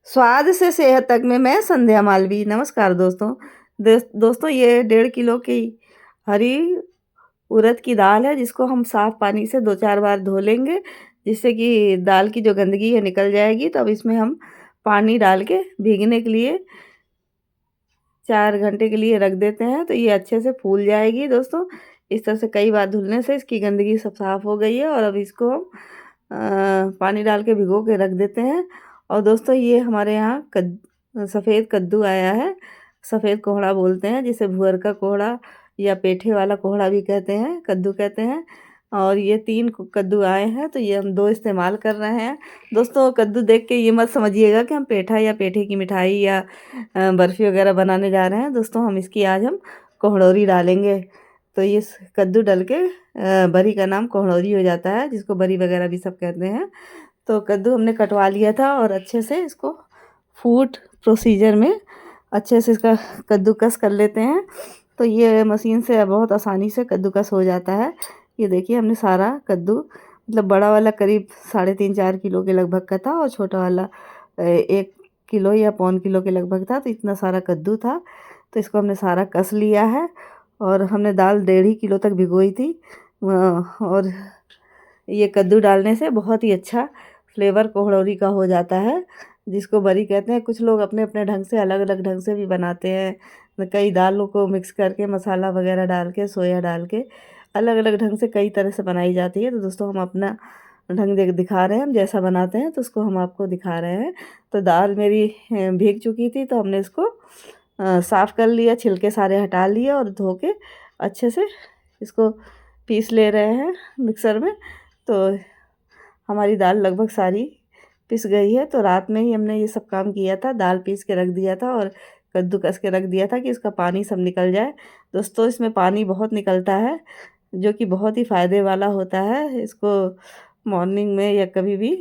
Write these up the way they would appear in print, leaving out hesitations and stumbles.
स्वाद से सेहत तक में मैं संध्या मालवी। नमस्कार दोस्तों। दोस्तों ये 1.5 किलो की हरी उड़द की दाल है, जिसको हम साफ पानी से 2-4 बार धो लेंगे, जिससे कि दाल की जो गंदगी है निकल जाएगी। तो अब इसमें हम पानी डाल के भीगने के लिए 4 घंटे के लिए रख देते हैं, तो ये अच्छे से फूल जाएगी दोस्तों। इस तरह से कई बार धुलने से इसकी गंदगी सब साफ़ हो गई है। और अब इसको हम पानी डाल के भिगो के रख देते हैं। और दोस्तों ये हमारे यहाँ सफ़ेद कद्दू आया है, सफ़ेद कोहड़ा बोलते हैं, जिसे भुअर का कोहड़ा या पेठे वाला कोहड़ा भी कहते हैं, कद्दू कहते हैं। और ये 3 कद्दू आए हैं, तो ये हम 2 इस्तेमाल कर रहे हैं। दोस्तों कद्दू देख के ये मत समझिएगा कि हम पेठा या पेठे की मिठाई या बर्फ़ी वगैरह बनाने जा रहे हैं। दोस्तों हम इसकी आज हम कोहड़ौरी डालेंगे। तो ये कद्दू डल के बरी का नाम कोहड़ौरी हो जाता है, जिसको बरी वगैरह भी सब कहते हैं। तो कद्दू हमने कटवा लिया था और अच्छे से इसको फूड प्रोसीजर में अच्छे से इसका कद्दूकस कर लेते हैं। तो ये मशीन से बहुत आसानी से कद्दूकस हो जाता है। ये देखिए हमने सारा कद्दू, मतलब बड़ा वाला करीब 3.5-4 किलो के लगभग का था, और छोटा वाला 1 किलो या 1.25 किलो के लगभग था। तो इतना सारा कद्दू था, तो इसको हमने सारा कस लिया है। और हमने दाल 1.5 किलो तक भिगोई थी। और ये कद्दू डालने से बहुत ही अच्छा फ्लेवर कोहड़ौरी का हो जाता है, जिसको बरी कहते हैं। कुछ लोग अपने अपने ढंग से अलग अलग ढंग से भी बनाते हैं। कई दालों को मिक्स करके मसाला वगैरह डाल के, सोया डाल के, अलग अलग ढंग से कई तरह से बनाई जाती है। तो दोस्तों हम अपना ढंग दिखा रहे हैं, हम जैसा बनाते हैं तो उसको हम आपको दिखा रहे हैं। तो दाल मेरी भीग चुकी थी, तो हमने इसको साफ़ कर लिया, छिलके सारे हटा लिए और धो के अच्छे से इसको पीस ले रहे हैं मिक्सर में। तो हमारी दाल लगभग सारी पिस गई है। तो रात में ही हमने ये सब काम किया था, दाल पीस के रख दिया था और कद्दू कस के रख दिया था कि इसका पानी सब निकल जाए। दोस्तों इसमें पानी बहुत निकलता है, जो कि बहुत ही फ़ायदे वाला होता है। इसको मॉर्निंग में या कभी भी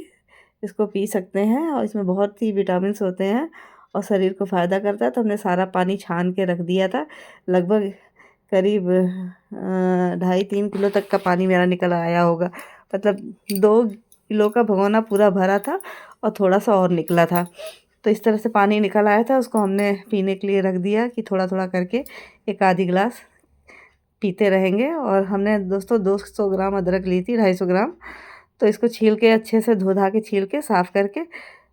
इसको पी सकते हैं, और इसमें बहुत ही विटामिन्स होते हैं और शरीर को फ़ायदा करता है। तो हमने सारा पानी छान के रख दिया था। लगभग करीब 2.5-3 किलो तक का पानी मेरा निकल आया होगा। मतलब 2 किलो का भगोना पूरा भरा था और थोड़ा-सा और निकला था। तो इस तरह से पानी निकल आया था, उसको हमने पीने के लिए रख दिया कि थोड़ा-थोड़ा करके 1 आधी गिलास पीते रहेंगे। और हमने दोस्तों 200 ग्राम अदरक ली थी, 250 ग्राम। तो इसको छील के अच्छे से धो-धा के छील के साफ़ करके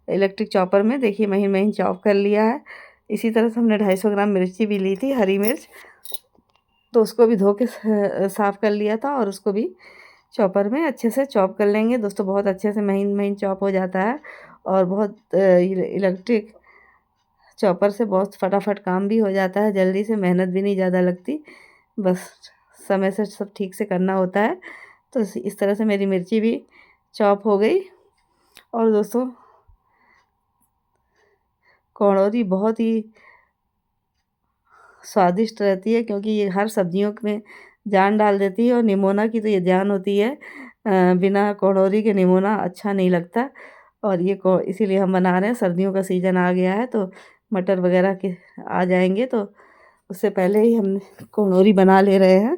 इलेक्ट्रिक चॉपर में देखिए महीन-महीन चॉप कर लिया है। इसी तरह से हमने 250 ग्राम मिर्ची भी ली थी, हरी मिर्च, तो उसको भी धो के साफ़ कर लिया था और उसको भी चॉपर में अच्छे से चॉप कर लेंगे। दोस्तों बहुत अच्छे से महीन-महीन चॉप हो जाता है, और बहुत इलेक्ट्रिक चॉपर से बहुत फटाफट काम भी हो जाता है, जल्दी से, मेहनत भी नहीं ज़्यादा लगती, बस समय से सब ठीक से करना होता है। तो इस तरह से मेरी मिर्ची भी चॉप हो गई। और दोस्तों कोहड़ौरी बहुत ही स्वादिष्ट रहती है, क्योंकि ये हर सब्जियों में जान डाल देती है, और निमोना की तो ये जान होती है। बिना कोहड़ौरी के निमोना अच्छा नहीं लगता। और ये को इसीलिए हम बना रहे हैं, सर्दियों का सीज़न आ गया है, तो मटर वगैरह के आ जाएँगे, तो उससे पहले ही हम कोहड़ौरी बना ले रहे हैं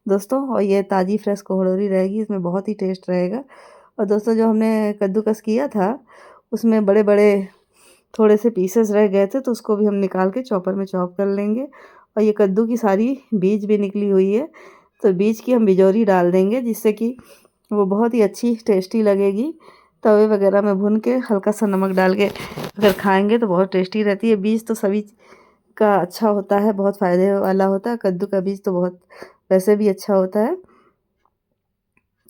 दोस्तों। और ये ताज़ी फ्रेश कोहड़ौरी रहेगी, इसमें बहुत ही टेस्ट रहेगा। और दोस्तों जो हमने कद्दूकस किया था, उसमें बड़े-बड़े थोड़े से पीसेस रह गए थे, तो उसको भी हम निकाल के चॉपर में चॉप कर लेंगे। और ये कद्दू की सारी बीज भी निकली हुई है, तो बीज की हम बिजौरी डाल देंगे, जिससे कि वो बहुत ही अच्छी टेस्टी लगेगी। तवे वगैरह में भून के हल्का सा नमक डाल के अगर खाएँगे तो बहुत टेस्टी रहती है। बीज तो सभी का अच्छा होता है, बहुत फ़ायदे वाला होता है। कद्दू का बीज तो बहुत वैसे भी अच्छा होता है।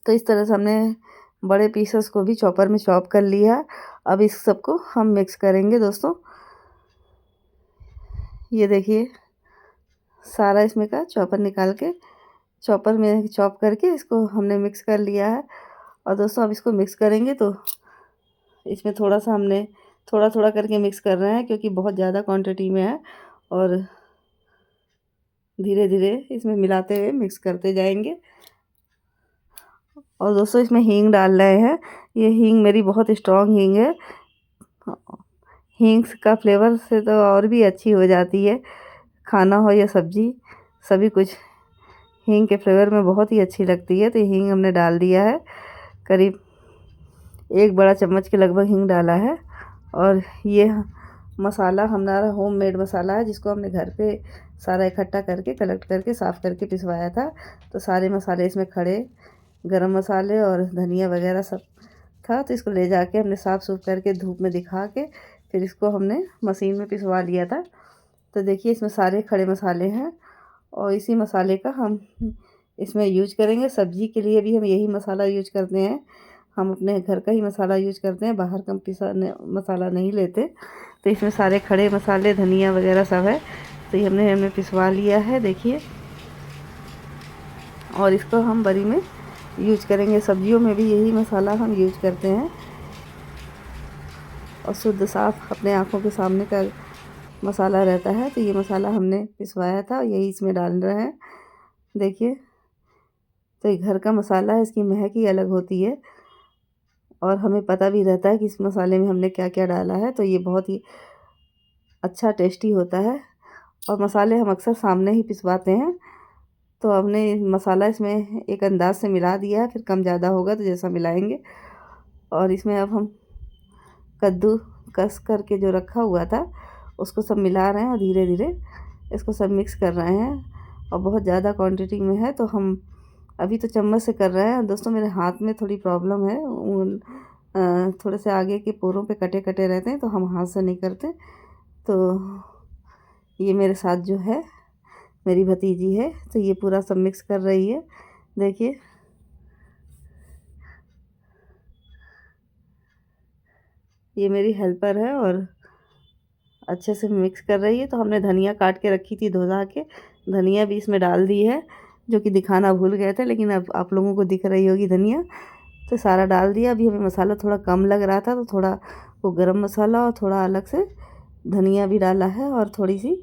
तो इस तरह से हमने बड़े पीसेस को भी चॉपर में चॉप कर लिया। अब इस सबको हम मिक्स करेंगे दोस्तों। ये देखिए सारा इसमें का चॉपर निकाल के चॉपर में चॉप करके इसको हमने मिक्स कर लिया है। और दोस्तों अब इसको मिक्स करेंगे, तो इसमें थोड़ा-सा हमने थोड़ा-थोड़ा करके मिक्स कर रहे हैं, क्योंकि बहुत ज़्यादा क्वांटिटी में है, और धीरे-धीरे इसमें मिलाते हुए मिक्स करते जाएँगे। और दोस्तों इसमें हींग डाल रहे हैं। ये हींग मेरी बहुत स्ट्रॉन्ग हींग है। हींग का फ्लेवर से तो और भी अच्छी हो जाती है, खाना हो या सब्ज़ी, सभी कुछ हींग के फ्लेवर में बहुत ही अच्छी लगती है। तो हींग हमने डाल दिया है, करीब 1 बड़ा चम्मच के लगभग हींग डाला है। और ये मसाला हमारा होममेड मसाला है, जिसको हमने घर पे सारा इकट्ठा करके कलेक्ट करके साफ़ करके पिसवाया था। तो सारे मसाले इसमें खड़े, गरम मसाले और धनिया वगैरह सब था। तो इसको ले जाके हमने साफ़ सूफ करके धूप में दिखा के फिर इसको हमने मशीन में पिसवा लिया था। तो देखिए इसमें सारे खड़े मसाले हैं और इसी मसाले का हम इसमें यूज करेंगे। सब्ज़ी के लिए भी हम यही मसाला यूज करते हैं। हम अपने घर का ही मसाला यूज करते हैं, बाहर का मसाला नहीं लेते। तो इसमें सारे खड़े मसाले, धनिया वगैरह सब है। तो ये हमने पिसवा लिया है, देखिए। और इसको हम बरी में यूज करेंगे। सब्जियों में भी यही मसाला हम यूज करते हैं और शुद्ध साफ अपने आँखों के सामने का मसाला रहता है। तो ये मसाला हमने पिसवाया था, यही इसमें डाल रहे हैं, देखिए। तो ये घर का मसाला है, इसकी महक ही अलग होती है और हमें पता भी रहता है कि इस मसाले में हमने क्या क्या डाला है। तो ये बहुत ही अच्छा टेस्टी होता है। और मसाले हम अक्सर सामने ही पिसवाते हैं। तो हमने मसाला इसमें एक अंदाज से मिला दिया है, फिर कम ज़्यादा होगा तो जैसा मिलाएंगे। और इसमें अब हम कद्दू कस करके जो रखा हुआ था उसको सब मिला रहे हैं और धीरे धीरे इसको सब मिक्स कर रहे हैं। और बहुत ज़्यादा क्वांटिटी में है तो हम अभी तो चम्मच से कर रहे हैं। दोस्तों मेरे हाथ में थोड़ी प्रॉब्लम है, थोड़े से आगे के पोरों पे कटे कटे रहते हैं, तो हम हाथ से नहीं करते। तो ये मेरे साथ जो है मेरी भतीजी है, तो ये पूरा सब मिक्स कर रही है, देखिए। ये मेरी हेल्पर है और अच्छे से मिक्स कर रही है। तो हमने धनिया काट के रखी थी धो के, धनिया भी इसमें डाल दी है, जो कि दिखाना भूल गए थे, लेकिन अब आप लोगों को दिख रही होगी धनिया। तो सारा डाल दिया। अभी हमें मसाला थोड़ा कम लग रहा था तो थोड़ा वो गरम मसाला और थोड़ा अलग से धनिया भी डाला है और थोड़ी सी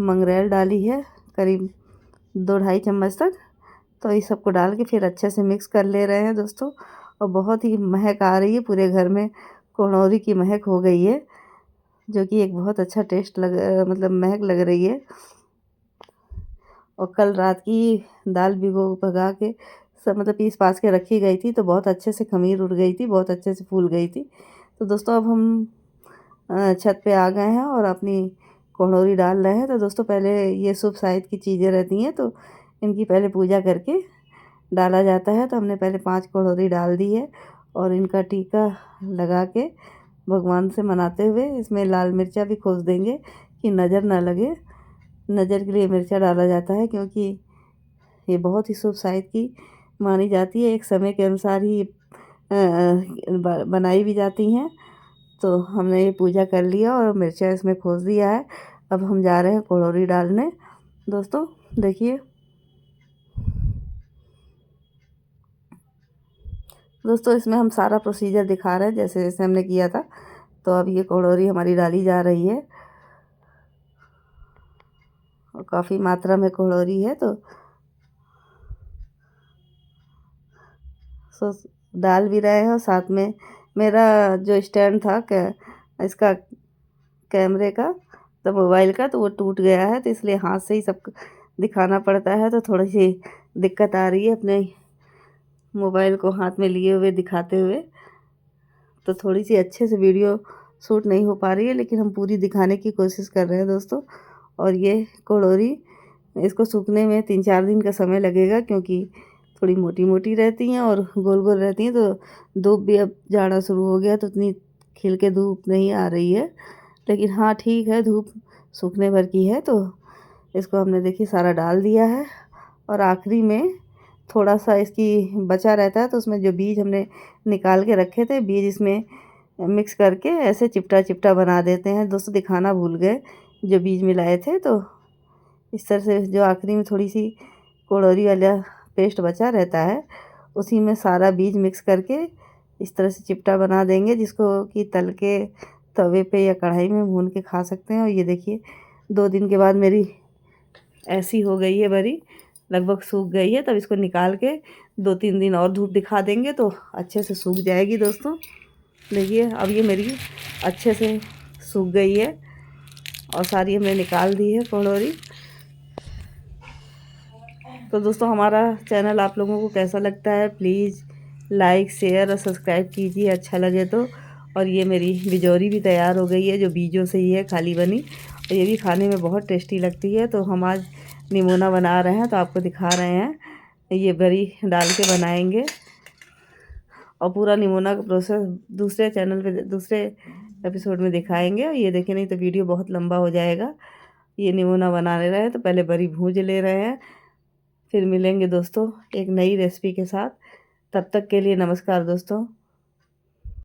मंगरेल डाली है, करीब 2-2.5 चम्मच तक। तो इस सबको डाल के फिर अच्छे से मिक्स कर ले रहे हैं दोस्तों। और बहुत ही महक आ रही है, पूरे घर में कुड़ौरी की महक हो गई है, जो कि एक बहुत अच्छा टेस्ट मतलब महक लग रही है। और कल रात की दाल भगा के सब मतलब पीस पास के रखी गई थी, तो बहुत अच्छे से खमीर उड़ गई थी, बहुत अच्छे से फूल गई थी। तो दोस्तों अब हम छत पे आ गए हैं और अपनी कोहड़ोरी डाल रहे हैं। तो दोस्तों पहले ये शुभ साइड की चीज़ें रहती हैं, तो इनकी पहले पूजा करके डाला जाता है। तो हमने पहले 5 कोहड़ोरी डाल दी है और इनका टीका लगा के भगवान से मनाते हुए इसमें लाल मिर्चा भी खोस देंगे कि नज़र ना लगे। नज़र के लिए मिर्चा डाला जाता है, क्योंकि ये बहुत ही शुभ साइड की मानी जाती है। एक समय के अनुसार ही बनाई भी जाती हैं। तो हमने ये पूजा कर लिया और मिर्चा इसमें खोस दिया है। अब हम जा रहे हैं कोहड़ोरी डालने। दोस्तों देखिए, दोस्तों इसमें हम सारा प्रोसीजर दिखा रहे हैं जैसे जैसे हमने किया था। तो अब ये कोहड़ोरी हमारी डाली जा रही है और काफ़ी मात्रा में कोहड़ोरी है, तो सो डाल भी रहे हैं। और साथ में मेरा जो स्टैंड था इसका कैमरे का, तो मोबाइल का, तो वो टूट गया है, तो इसलिए हाथ से ही सब दिखाना पड़ता है। तो थोड़ी सी दिक्कत आ रही है अपने मोबाइल को हाथ में लिए हुए दिखाते हुए। तो थोड़ी सी अच्छे से वीडियो शूट नहीं हो पा रही है, लेकिन हम पूरी दिखाने की कोशिश कर रहे हैं दोस्तों। और ये कोहड़ोरी इसको सूखने में 3-4 दिन का समय लगेगा, क्योंकि थोड़ी मोटी मोटी रहती हैं और गोल गोल रहती हैं। तो धूप भी अब जाना शुरू हो गया, तो उतनी खिल के धूप नहीं आ रही है, लेकिन हाँ ठीक है, धूप सूखने भर की है। तो इसको हमने देखिए सारा डाल दिया है। और आखिरी में थोड़ा सा इसकी बचा रहता है, तो उसमें जो बीज हमने निकाल के रखे थे, बीज इसमें मिक्स करके ऐसे चिपटा चिपटा बना देते हैं। दोस्तों दिखाना भूल गए, जो बीज मिलाए थे, तो इस तरह से जो आखिरी में थोड़ी सी कोहड़ोरी वाला पेस्ट बचा रहता है, उसी में सारा बीज मिक्स करके इस तरह से चिपटा बना देंगे, जिसको कि तल के तवे पे या कढ़ाई में भून के खा सकते हैं। और ये देखिए 2 दिन के बाद मेरी ऐसी हो गई है बरी, लगभग सूख गई है। तब इसको निकाल के 2-3 दिन और धूप दिखा देंगे तो अच्छे से सूख जाएगी। दोस्तों देखिए अब ये मेरी अच्छे से सूख गई है और सारी हमने निकाल दी है कोहड़ोरी। तो दोस्तों हमारा चैनल आप लोगों को कैसा लगता है, प्लीज़ लाइक शेयर और सब्सक्राइब कीजिए अच्छा लगे तो। और ये मेरी बिजौरी भी तैयार हो गई है, जो बीजों से ही है, खाली बनी, और ये भी खाने में बहुत टेस्टी लगती है। तो हम आज निमोना बना रहे हैं, तो आपको दिखा रहे हैं। ये बरी डाल के बनाएंगे, और पूरा निमोना का प्रोसेस दूसरे चैनल पे, दूसरे एपिसोड में दिखाएंगे। ये देखें, नहीं तो वीडियो बहुत लंबा हो जाएगा। ये निमोना बना ले रहे हैं, तो पहले बरी भूंज ले रहे हैं। फिर मिलेंगे दोस्तों एक नई रेसिपी के साथ। तब तक के लिए नमस्कार दोस्तों।